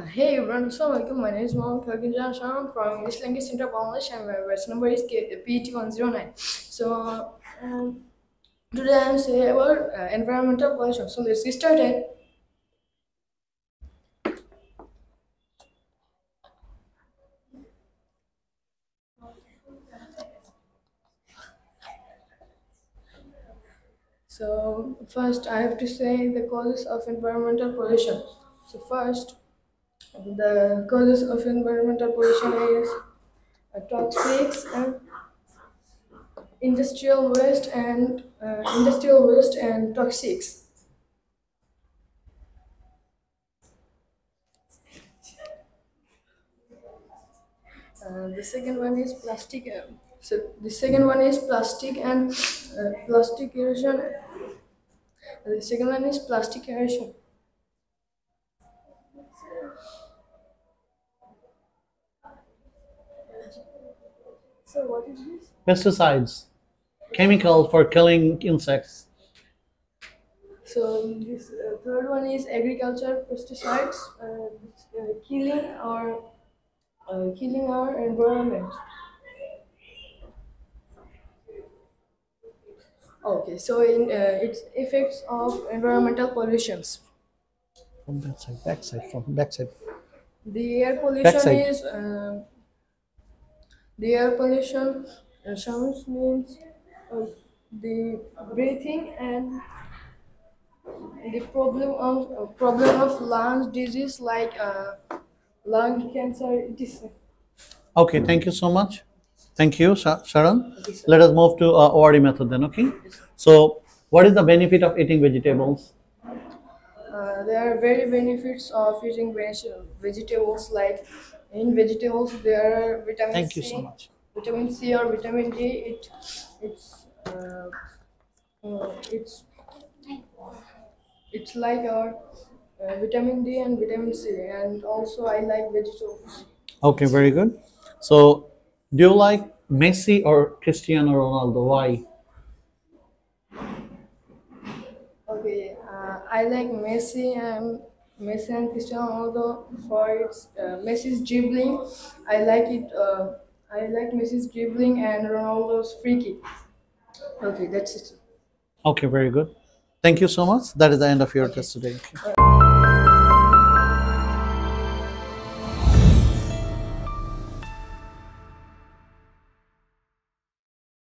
Hey everyone, Assalamualaikum. My name is Mohammed Khalginjan Sharam from English Language Center, Bangladesh, and my batch number is PT109. So today I am saying about environmental pollution. So let's get started. So first I have to say the causes of environmental pollution. So first, the causes of environmental pollution is toxics and industrial waste and toxics. The second one is plastic. So the second one is plastic and plastic erosion. The second one is plastic erosion. So what is this? Pesticides, chemical for killing insects. So this third one is agriculture pesticides, killing our environment. Okay, so in its effects of environmental pollutions. From backside. The air pollution Backside. is the air pollution sounds means the breathing and the problem of lung disease like lung cancer. It is Okay, thank you so much. Thank you, Sharon. okay, sir. Let us move to ORD method then, okay? So, what is the benefit of eating vegetables? There are very benefits of eating vegetables. Like in vegetables, there are vitamin Thank C, you so much. vitamin C or vitamin D. It's like our vitamin D and vitamin C, and also I like vegetables. Okay, very good. So, do you like Messi or Cristiano Ronaldo? Why? Okay, I like Messi and Cristiano Ronaldo for its Messi's dribbling. I like it. I like Messi's dribbling and Ronaldo's free kick. Okay, that's it. Okay, very good. Thank you so much. That is the end of your test today. Okay.